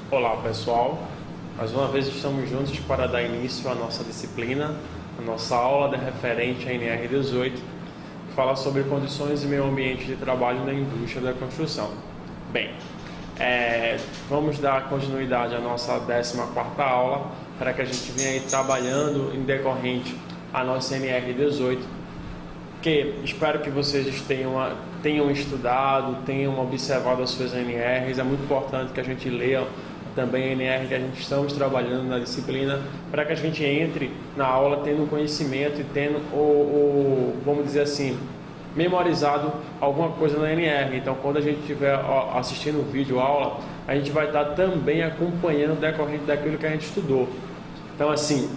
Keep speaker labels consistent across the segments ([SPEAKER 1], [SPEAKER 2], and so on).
[SPEAKER 1] Olá pessoal, mais uma vez estamos juntos para dar início à nossa disciplina, a nossa aula de referente à NR18, que fala sobre condições e meio ambiente de trabalho na indústria da construção. Bem, vamos dar continuidade à nossa 14ª aula, para que a gente venha aí trabalhando em decorrente à nossa NR18, que espero que vocês tenham estudado, tenham observado as suas NRs. É muito importante que a gente leia também a NR que a gente estamos trabalhando na disciplina, para que a gente entre na aula tendo conhecimento e tendo vamos dizer assim, memorizado alguma coisa na NR. Então, quando a gente estiver assistindo o vídeo aula, a gente vai estar também acompanhando o decorrente daquilo que a gente estudou. Então, assim,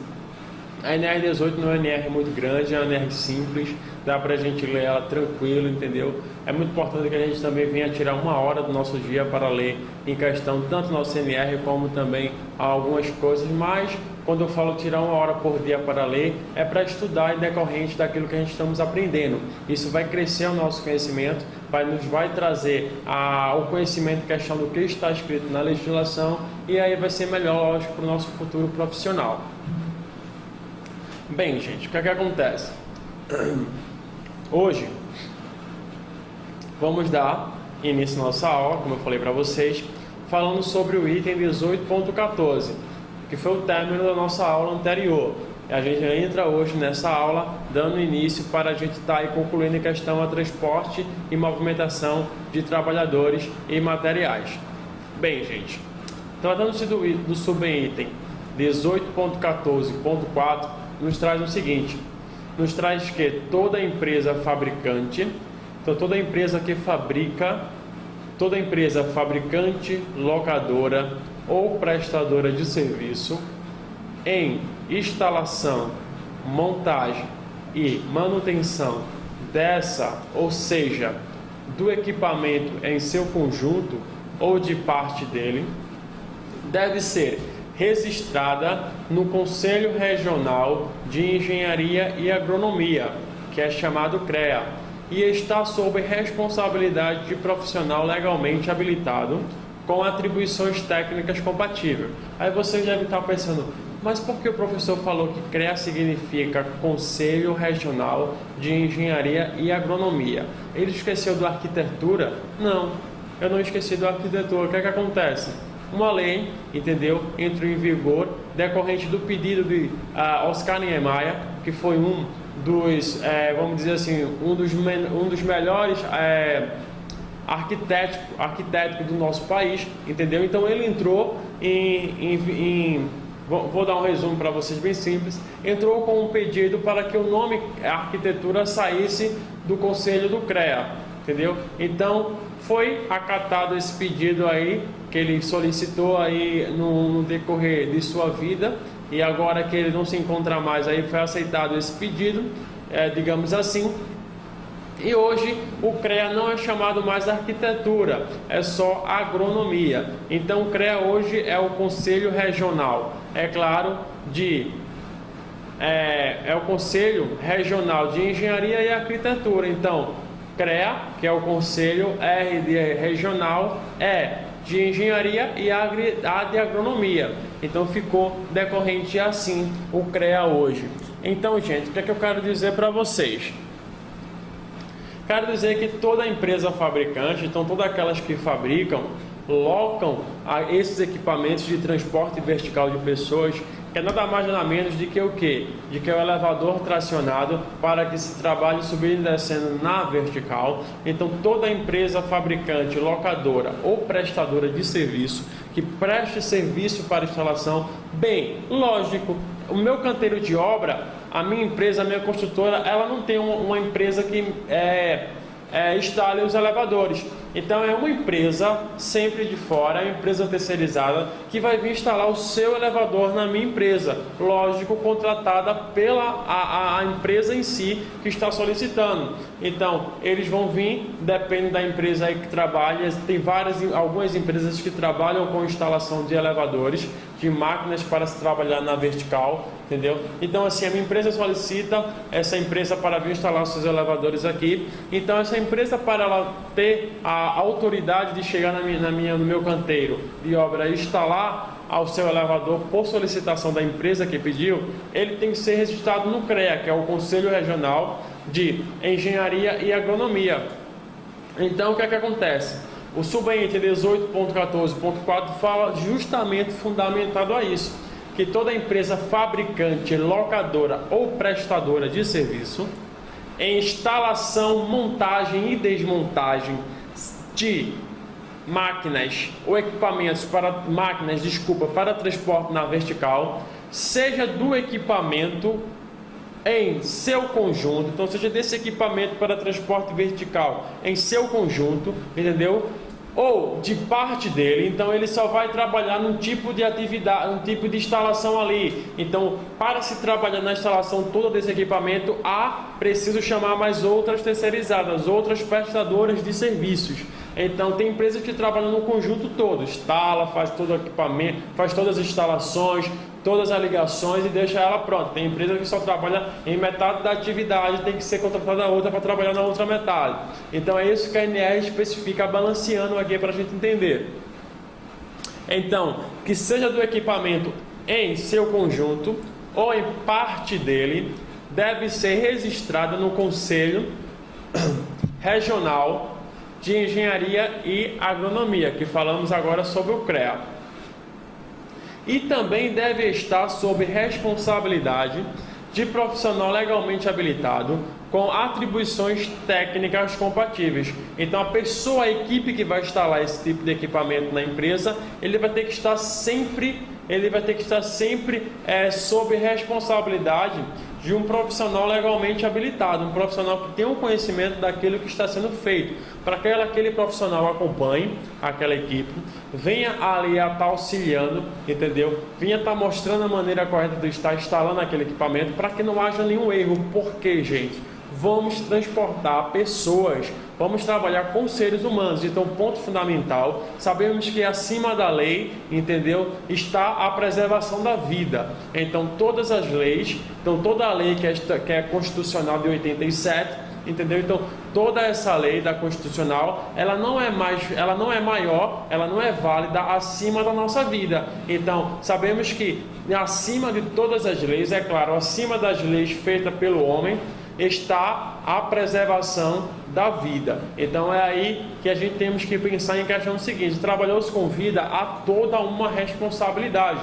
[SPEAKER 1] a NR18 não é uma NR muito grande, é uma NR simples, dá pra gente ler ela tranquilo, entendeu? É muito importante que a gente também venha tirar 1 hora do nosso dia para ler em questão tanto nossa NR como também algumas coisas, mas quando eu falo tirar 1 hora por dia para ler, é para estudar em decorrente daquilo que a gente estamos aprendendo. Isso vai crescer o nosso conhecimento, vai trazer o conhecimento em questão do que está escrito na legislação, e aí vai ser melhor, lógico, para o nosso futuro profissional. Bem, gente, o que é que acontece? Hoje vamos dar início à nossa aula, como eu falei para vocês, falando sobre o item 18.14, que foi o término da nossa aula anterior. A gente entra hoje nessa aula dando início para a gente estar aí concluindo a questão a transporte e movimentação de trabalhadores e materiais. Bem, gente, tratando-se do subitem 18.14.4, nos traz o seguinte: nos traz que toda empresa fabricante, então toda empresa que fabrica, toda empresa fabricante, locadora ou prestadora de serviço em instalação, montagem e manutenção dessa, ou seja, do equipamento em seu conjunto ou de parte dele, deve ser registrada no Conselho Regional de Engenharia e Agronomia, que é chamado CREA, e está sob responsabilidade de profissional legalmente habilitado com atribuições técnicas compatíveis. Aí vocês devem estar pensando, mas por que o professor falou que CREA significa Conselho Regional de Engenharia e Agronomia? Ele esqueceu do arquitetura? Não, eu não esqueci do arquitetura. O que é que acontece? Uma lei, entendeu, entrou em vigor decorrente do pedido de Oscar Niemeyer, que foi um dos, vamos dizer assim, um dos melhores arquitetos do nosso país, entendeu? Então ele entrou vou dar um resumo para vocês bem simples, entrou com um pedido para que o nome arquitetura saísse do Conselho do CREA, entendeu? Então foi acatado esse pedido aí, que ele solicitou aí no decorrer de sua vida, e agora que ele não se encontra mais, aí foi aceitado esse pedido, digamos assim, e hoje o CREA não é chamado mais arquitetura, é só agronomia. Então o CREA hoje é o Conselho Regional, é claro, é o Conselho Regional de Engenharia e Arquitetura. Então CREA, que é o Conselho, R de Regional, de Engenharia e A de Agronomia. Então ficou decorrente assim o CREA hoje. Então, gente, o que é que eu quero dizer para vocês? Quero dizer que toda empresa fabricante, então todas aquelas que fabricam, locam esses equipamentos de transporte vertical de pessoas, que é nada mais nada menos de que o quê? De que é o elevador tracionado para que se trabalhe subindo e descendo na vertical. Então toda empresa fabricante, locadora ou prestadora de serviço que preste serviço para instalação, bem, lógico, o meu canteiro de obra, a minha empresa, a minha construtora, ela não tem uma empresa que instale os elevadores. Então é uma empresa sempre de fora, é uma empresa terceirizada que vai vir instalar o seu elevador na minha empresa, lógico, contratada pela a empresa em si que está solicitando. Então eles vão vir, depende da empresa aí que trabalha, tem algumas empresas que trabalham com instalação de elevadores, de máquinas para se trabalhar na vertical, entendeu? Então assim, a minha empresa solicita essa empresa para vir instalar seus elevadores aqui. Então essa empresa, para ela ter a a autoridade de chegar no meu canteiro de obra e instalar ao seu elevador por solicitação da empresa que pediu, ele tem que ser registrado no CREA, que é o Conselho Regional de Engenharia e Agronomia. Então, o que é que acontece? O subitem 18.14.4 fala justamente fundamentado a isso, que toda empresa fabricante, locadora ou prestadora de serviço em instalação, montagem e desmontagem de máquinas ou equipamentos para transporte na vertical, seja do equipamento em seu conjunto, então seja desse equipamento para transporte vertical em seu conjunto, entendeu? Ou de parte dele, então ele só vai trabalhar num tipo de atividade, um tipo de instalação ali. Então, para se trabalhar na instalação toda desse equipamento, preciso chamar mais outras terceirizadas, outras prestadoras de serviços. Então, tem empresas que trabalham no conjunto todo, instala, faz todo o equipamento, faz todas as instalações, todas as ligações e deixa ela pronta. Tem empresa que só trabalha em metade da atividade, tem que ser contratada outra para trabalhar na outra metade. Então é isso que a ANR especifica, balanceando aqui para a gente entender. Então, que seja do equipamento em seu conjunto ou em parte dele, deve ser registrada no Conselho Regional de Engenharia e Agronomia, que falamos agora sobre o CREA. E também deve estar sob responsabilidade de profissional legalmente habilitado com atribuições técnicas compatíveis. Então a equipe que vai instalar esse tipo de equipamento na empresa, ele vai ter que estar sempre sob responsabilidade de um profissional legalmente habilitado, um profissional que tem um conhecimento daquilo que está sendo feito, para que aquele profissional acompanhe aquela equipe, venha ali a estar auxiliando, entendeu? Venha estar mostrando a maneira correta de estar instalando aquele equipamento, para que não haja nenhum erro. Por quê, gente? Vamos transportar pessoas, vamos trabalhar com seres humanos. Então, ponto fundamental, sabemos que acima da lei, entendeu, está a preservação da vida. Então, todas as leis, toda a lei que é constitucional de 87, entendeu? Então, toda essa lei da constitucional, ela não é maior, ela não é válida acima da nossa vida. Então, sabemos que acima de todas as leis, é claro, acima das leis feitas pelo homem, está a preservação da vida. Então é aí que a gente temos que pensar em questão seguinte: o trabalhador convida a toda uma responsabilidade.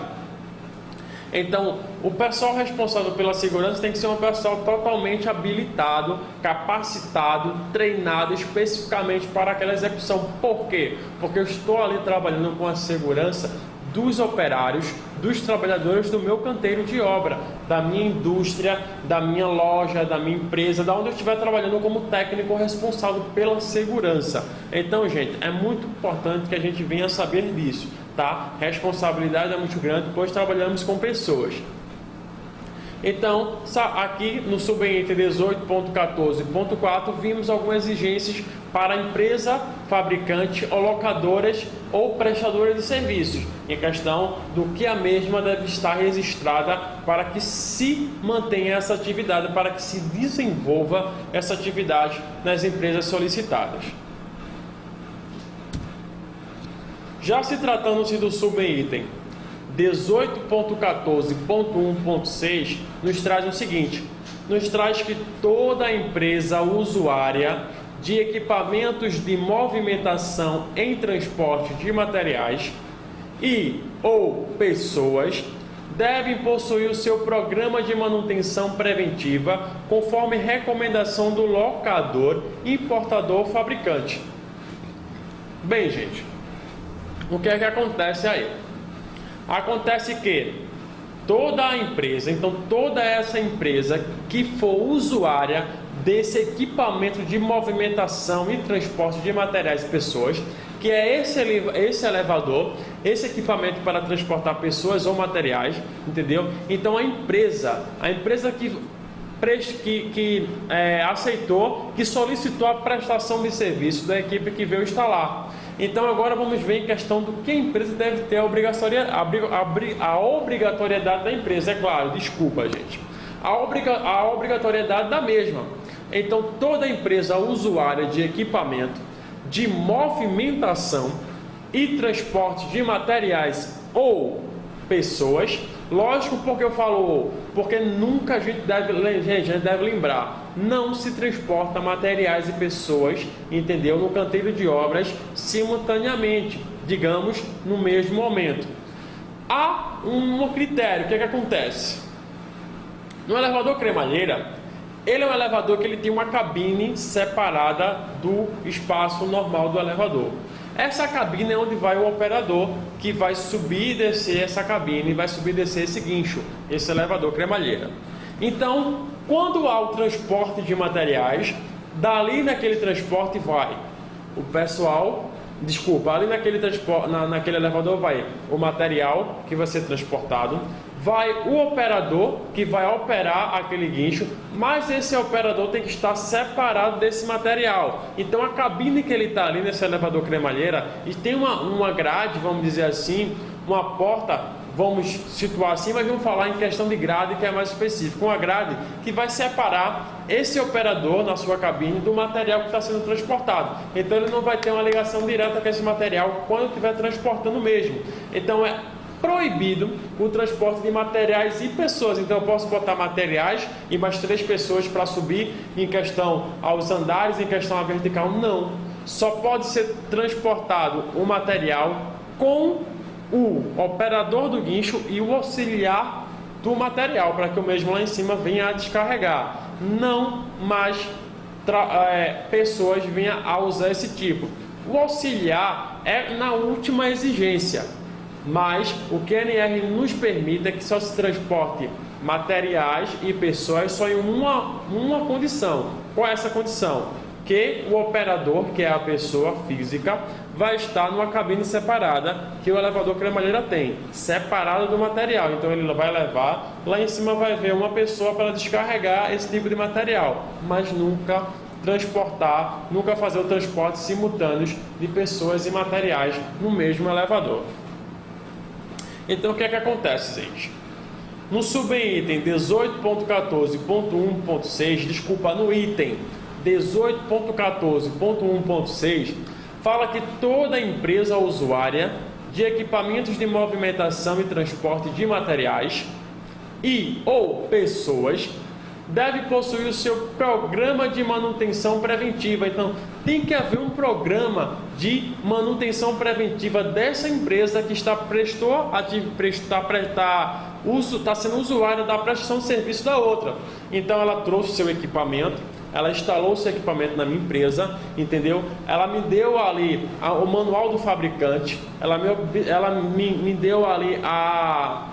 [SPEAKER 1] Então, o pessoal responsável pela segurança tem que ser um pessoal totalmente habilitado, capacitado, treinado especificamente para aquela execução. Por quê? Porque eu estou ali trabalhando com a segurança dos operários, dos trabalhadores do meu canteiro de obra, da minha indústria, da minha loja, da minha empresa, da onde eu estiver trabalhando como técnico responsável pela segurança. Então, gente, é muito importante que a gente venha saber disso, tá? Responsabilidade é muito grande, pois trabalhamos com pessoas. Então, aqui no subitem 18.14.4 vimos algumas exigências para a empresa fabricante ou locadoras ou prestadoras de serviços, em questão do que a mesma deve estar registrada para que se mantenha essa atividade, para que se desenvolva essa atividade nas empresas solicitadas. Já se tratando-se do subitem 18.14.1.6, nos traz o seguinte: nos traz que toda empresa usuária de equipamentos de movimentação em transporte de materiais e ou pessoas devem possuir o seu programa de manutenção preventiva conforme recomendação do locador, importador ou fabricante. Bem, gente, o que é que acontece aí? Acontece que toda a empresa, então toda essa empresa que for usuária desse equipamento de movimentação e transporte de materiais e pessoas, que é esse elevador, esse equipamento para transportar pessoas ou materiais, entendeu? Então a empresa que aceitou, que solicitou a prestação de serviço da equipe que veio instalar. Então agora vamos ver em questão do que a empresa deve ter a obrigatoriedade da empresa, é claro, desculpa, gente. A obrigatoriedade da mesma. Então toda empresa usuária de equipamento de movimentação e transporte de materiais ou pessoas. Lógico, porque eu falo, porque nunca a gente deve lembrar, não se transporta materiais e pessoas, entendeu? No canteiro de obras simultaneamente, digamos, no mesmo momento. Há um critério. O que acontece? No elevador cremalheira, ele é um elevador que ele tem uma cabine separada do espaço normal do elevador. Essa cabine é onde vai o operador, que vai subir e descer essa cabine, vai subir e descer esse guincho, esse elevador cremalheira. Então, quando há o transporte de materiais, dali naquele transporte vai o pessoal, ali naquele elevador vai o material que vai ser transportado, vai o operador que vai operar aquele guincho, mas esse operador tem que estar separado desse material. Então a cabine que ele está ali nesse elevador cremalheira, e tem uma grade, vamos dizer assim, uma porta, vamos situar assim, mas vamos falar em questão de grade que é mais específico, uma grade que vai separar esse operador na sua cabine do material que está sendo transportado. Então ele não vai ter uma ligação direta com esse material quando estiver transportando mesmo. Então é proibido o transporte de materiais e pessoas. Então eu posso botar materiais e mais 3 pessoas para subir em questão aos andares, em questão à vertical. Não. Só pode ser transportado o material com o operador do guincho e o auxiliar do material, para que o mesmo lá em cima venha a descarregar. Não mais pessoas venham a usar esse tipo. O auxiliar é na última exigência, mas o QNR nos permite que só se transporte materiais e pessoas só em uma condição. Qual é essa condição? Que o operador, que é a pessoa física, vai estar numa cabine separada que o elevador cremalheira tem, separado do material. Então ele vai levar, lá em cima vai ver uma pessoa para descarregar esse tipo de material, mas nunca transportar, nunca fazer o transporte simultâneo de pessoas e materiais no mesmo elevador. Então o que é que acontece, gente? No subitem 18.14.1.6, no item 18.14.1.6, fala que toda empresa usuária de equipamentos de movimentação e transporte de materiais e ou pessoas deve possuir o seu programa de manutenção preventiva. Então, tem que haver um programa de manutenção preventiva dessa empresa que está sendo usuária da prestação de serviço da outra. Então, ela trouxe seu equipamento, ela instalou seu equipamento na minha empresa, entendeu? Ela me deu ali o manual do fabricante, ela me deu ali a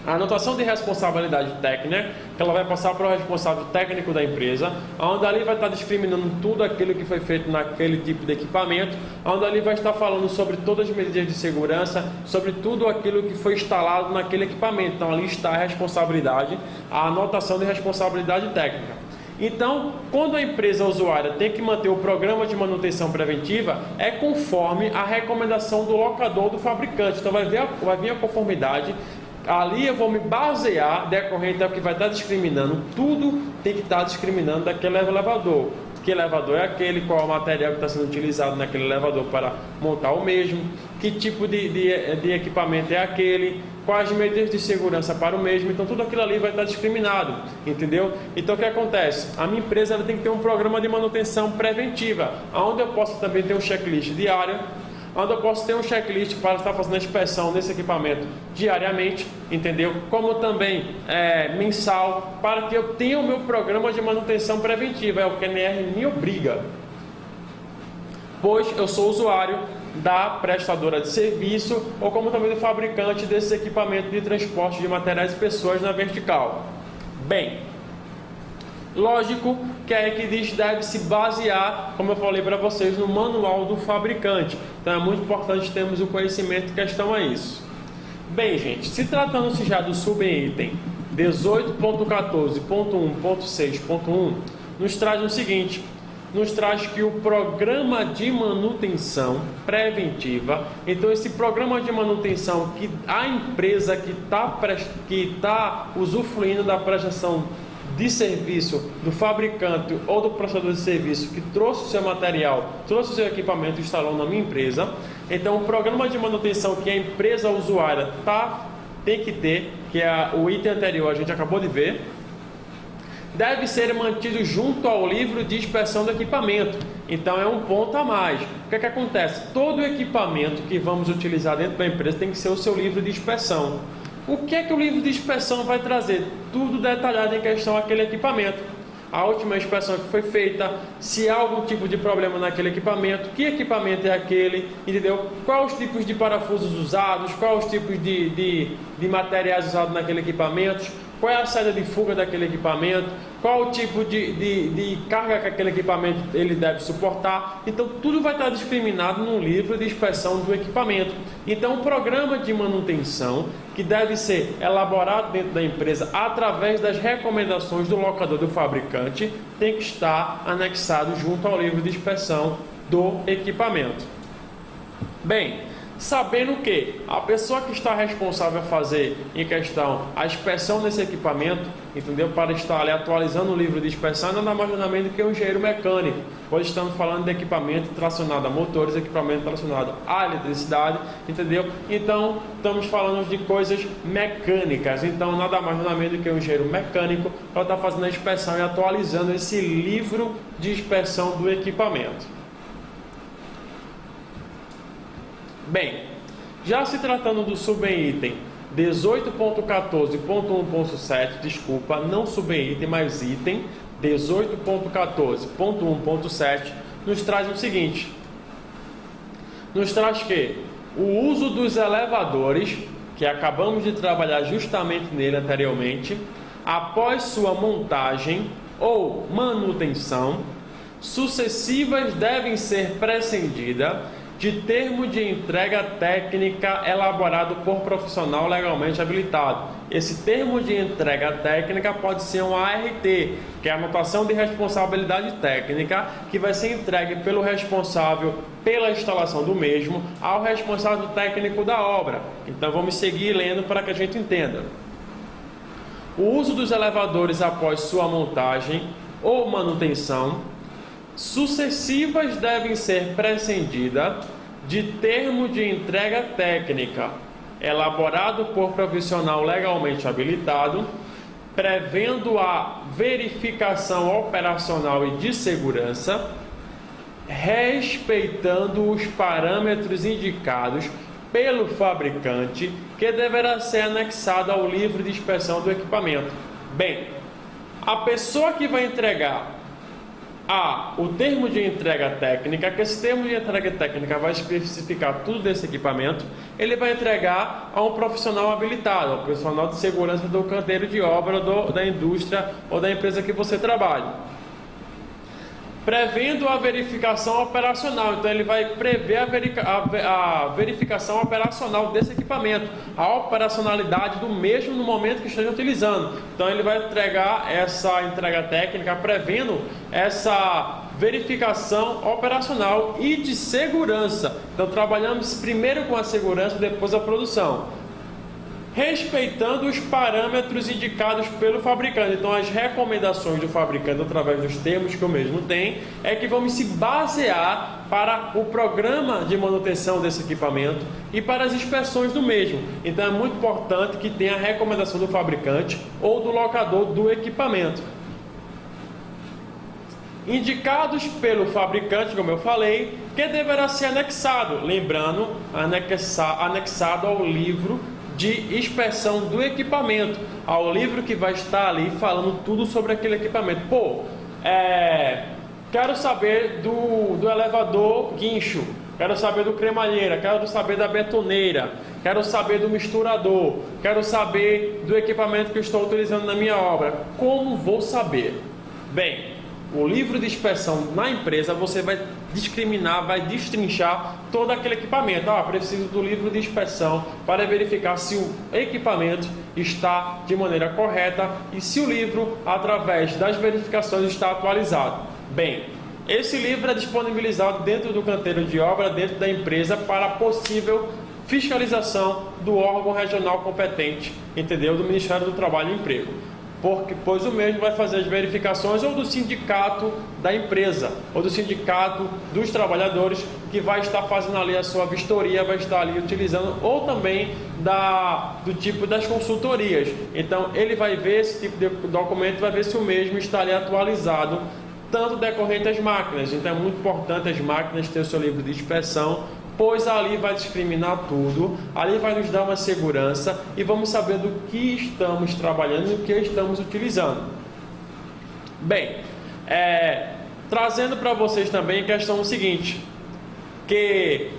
[SPEAKER 1] anotação de responsabilidade técnica, que ela vai passar para o responsável técnico da empresa, onde ali vai estar discriminando tudo aquilo que foi feito naquele tipo de equipamento, onde ali vai estar falando sobre todas as medidas de segurança, sobre tudo aquilo que foi instalado naquele equipamento. Então ali está a responsabilidade, a anotação de responsabilidade técnica. Então, quando a empresa usuária tem que manter o programa de manutenção preventiva, é conforme a recomendação do locador do fabricante. Então vai vir a conformidade. Ali eu vou me basear decorrente ao que vai estar discriminando. Tudo tem que estar discriminando daquele elevador. Que elevador é aquele, qual é o material que está sendo utilizado naquele elevador para montar o mesmo, que tipo de equipamento é aquele, quais medidas de segurança para o mesmo. Então tudo aquilo ali vai estar discriminado, entendeu? Então o que acontece? A minha empresa ela tem que ter um programa de manutenção preventiva, onde eu posso também ter um checklist diário, onde eu posso ter um checklist para estar fazendo a inspeção desse equipamento diariamente, entendeu? Como também mensal, para que eu tenha o meu programa de manutenção preventiva, é o que a QNR me obriga, pois eu sou usuário da prestadora de serviço ou como também do fabricante desse equipamento de transporte de materiais e pessoas na vertical. Bem, lógico que a Equidis deve se basear, como eu falei para vocês, no manual do fabricante. Então é muito importante termos o conhecimento em questão a isso. Bem, gente, se tratando-se já do subitem 18.14.1.6.1, nos traz o seguinte: nos traz que o programa de manutenção preventiva, então esse programa de manutenção que a empresa que está usufruindo da prestação de serviço do fabricante ou do prestador de serviço que trouxe o seu material, trouxe o seu equipamento e instalou na minha empresa. Então, o programa de manutenção que a empresa usuária tem que ter, que é o item anterior, a gente acabou de ver, deve ser mantido junto ao livro de inspeção do equipamento. Então é um ponto a mais. O que é que acontece? Todo equipamento que vamos utilizar dentro da empresa tem que ser o seu livro de inspeção. O que é que o livro de inspeção vai trazer? Tudo detalhado em questão àquele equipamento. A última inspeção que foi feita, se há algum tipo de problema naquele equipamento, que equipamento é aquele, entendeu? Quais os tipos de parafusos usados, quais os tipos de materiais usados naquele equipamento, qual é a saída de fuga daquele equipamento, qual o tipo de carga que aquele equipamento ele deve suportar. Então tudo vai estar discriminado no livro de inspeção do equipamento. Então o programa de manutenção, que deve ser elaborado dentro da empresa através das recomendações do locador do fabricante, tem que estar anexado junto ao livro de inspeção do equipamento. Bem, sabendo que a pessoa que está responsável a fazer em questão a inspeção desse equipamento, entendeu? Para estar ali atualizando o livro de inspeção, nada mais nada menos do que um engenheiro mecânico, pois estamos falando de equipamento tracionado a motores, equipamento tracionado a eletricidade, entendeu? Então, estamos falando de coisas mecânicas, então nada mais nada menos do que um engenheiro mecânico para estar fazendo a inspeção e atualizando esse livro de inspeção do equipamento. Bem, já se tratando do subitem 18.14.1.7, desculpa, não subitem, mas item 18.14.1.7, nos traz o seguinte: nos traz que o uso dos elevadores, que acabamos de trabalhar justamente nele anteriormente, após sua montagem ou manutenção, sucessivas devem ser prescindidas de termo de entrega técnica elaborado por profissional legalmente habilitado. Esse termo de entrega técnica pode ser um ART, que é a anotação de responsabilidade técnica, que vai ser entregue pelo responsável pela instalação do mesmo ao responsável técnico da obra. Então vamos seguir lendo para que a gente entenda. O uso dos elevadores após sua montagem ou manutenção sucessivas devem ser prescindidas de termo de entrega técnica elaborado por profissional legalmente habilitado, prevendo a verificação operacional e de segurança, respeitando os parâmetros indicados pelo fabricante, que deverá ser anexado ao livro de inspeção do equipamento. Bem, a pessoa que vai entregar o termo de entrega técnica, que esse termo de entrega técnica vai especificar tudo desse equipamento, ele vai entregar a um profissional habilitado, um profissional de segurança do canteiro de obra, da indústria ou da empresa que você trabalha, prevendo a verificação operacional. Então ele vai prever a verificação operacional desse equipamento, a operacionalidade do mesmo no momento que esteja utilizando. Então ele vai entregar essa entrega técnica prevendo essa verificação operacional e de segurança. Então trabalhamos primeiro com a segurança, depois a produção, respeitando os parâmetros indicados pelo fabricante. Então as recomendações do fabricante através dos termos que o mesmo tem é que vamos se basear para o programa de manutenção desse equipamento e para as inspeções do mesmo. Então é muito importante que tenha a recomendação do fabricante ou do locador do equipamento, indicados pelo fabricante, como eu falei, que deverá ser anexado, lembrando, anexado ao livro de inspeção do equipamento, ao livro que vai estar ali falando tudo sobre aquele equipamento. Quero saber do elevador guincho, quero saber do cremalheira, quero saber da betoneira, quero saber do misturador, quero saber do equipamento que eu estou utilizando na minha obra. Como vou saber? Bem, o livro de inspeção na empresa você vai discriminar, vai destrinchar todo aquele equipamento. Preciso do livro de inspeção para verificar se o equipamento está de maneira correta e se o livro, através das verificações, está atualizado. Bem, esse livro é disponibilizado dentro do canteiro de obra, dentro da empresa, para possível fiscalização do órgão regional competente, entendeu? Do Ministério do Trabalho e Emprego. pois o mesmo vai fazer as verificações ou do sindicato da empresa, ou do sindicato dos trabalhadores, que vai estar fazendo ali a sua vistoria, vai estar ali utilizando, ou também do tipo das consultorias. Então ele vai ver esse tipo de documento, vai ver se o mesmo está ali atualizado, tanto decorrente às máquinas. Então é muito importante as máquinas ter o seu livro de inspeção, pois ali vai discriminar tudo, ali vai nos dar uma segurança e vamos saber do que estamos trabalhando e do que estamos utilizando. Bem, trazendo para vocês também a questão seguinte, que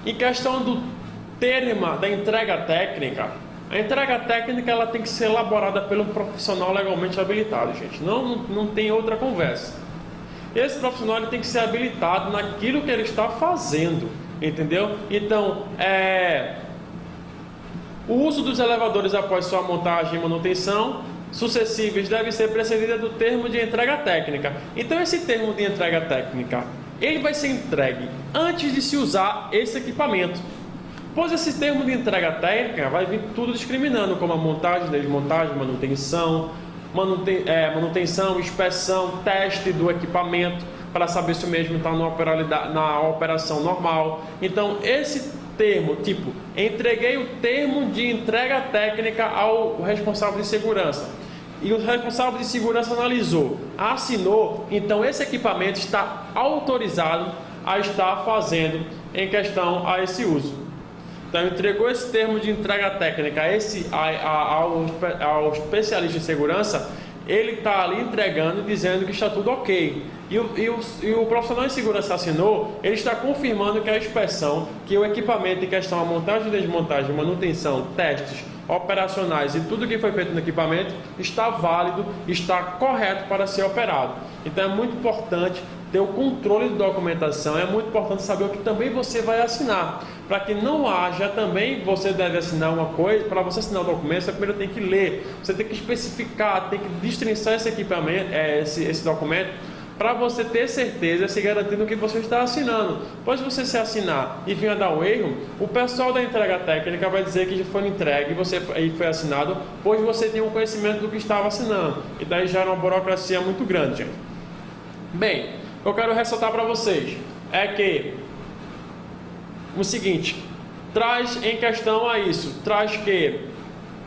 [SPEAKER 1] em questão do termo da entrega técnica, a entrega técnica ela tem que ser elaborada pelo profissional legalmente habilitado, gente, não tem outra conversa. Esse profissional ele tem que ser habilitado naquilo que ele está fazendo, entendeu? Então, o uso dos elevadores após sua montagem e manutenção sucessivas deve ser precedida do termo de entrega técnica. Então, esse termo de entrega técnica, ele vai ser entregue antes de se usar esse equipamento. Pois esse termo de entrega técnica vai vir tudo discriminando, como a montagem, desmontagem, manutenção, inspeção, teste do equipamento, para saber se o mesmo está na operação normal. Então, esse termo, tipo, entreguei o termo de entrega técnica ao responsável de segurança, e o responsável de segurança analisou, assinou, então esse equipamento está autorizado a estar fazendo em questão a esse uso. Então, entregou esse termo de entrega técnica ao especialista em segurança, ele está ali entregando, dizendo que está tudo ok. E o profissional de segurança assinou, ele está confirmando que a inspeção, que o equipamento em questão, a montagem, desmontagem, manutenção, testes operacionais e tudo que foi feito no equipamento está válido, está correto para ser operado. Então é muito importante ter o controle de documentação, é muito importante saber o que também você vai assinar, para que não haja também, você deve assinar uma coisa, para você assinar o documento, você primeiro tem que ler, você tem que especificar, tem que destrinçar esse equipamento, esse documento, para você ter certeza, se garantindo que você está assinando. Pois se você se assinar e vir a dar um erro, o pessoal da entrega técnica vai dizer que já foi entregue e foi assinado, pois você tem um conhecimento do que estava assinando, e daí já é uma burocracia muito grande, gente. Bem, o que eu quero ressaltar para vocês é que o seguinte, traz em questão a isso, traz que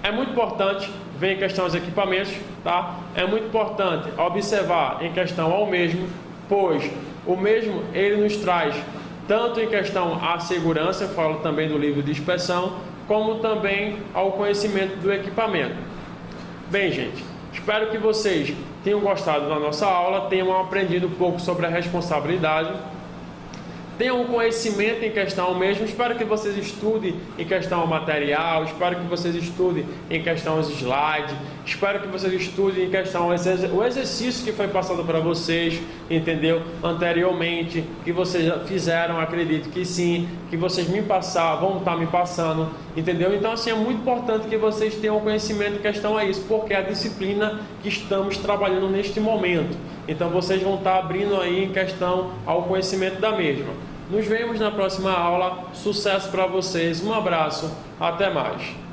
[SPEAKER 1] é muito importante ver em questão aos equipamentos, tá? É muito importante observar em questão ao mesmo, pois o mesmo ele nos traz tanto em questão à segurança, eu falo também do livro de inspeção, como também ao conhecimento do equipamento. Bem, gente, espero que vocês tenham gostado da nossa aula, tenham aprendido um pouco sobre a responsabilidade, tenham um conhecimento em questão ao mesmo. Espero que vocês estudem em questão ao material, espero que vocês estudem em questão aos slides, espero que vocês estudem em questão ao exercício que foi passado para vocês, entendeu? Anteriormente, que vocês já fizeram, acredito que sim, que vocês vão estar me passando, entendeu? Então, assim, é muito importante que vocês tenham conhecimento em questão a isso, porque é a disciplina que estamos trabalhando neste momento. Então, vocês vão estar abrindo aí em questão ao conhecimento da mesma. Nos vemos na próxima aula. Sucesso para vocês. Um abraço. Até mais.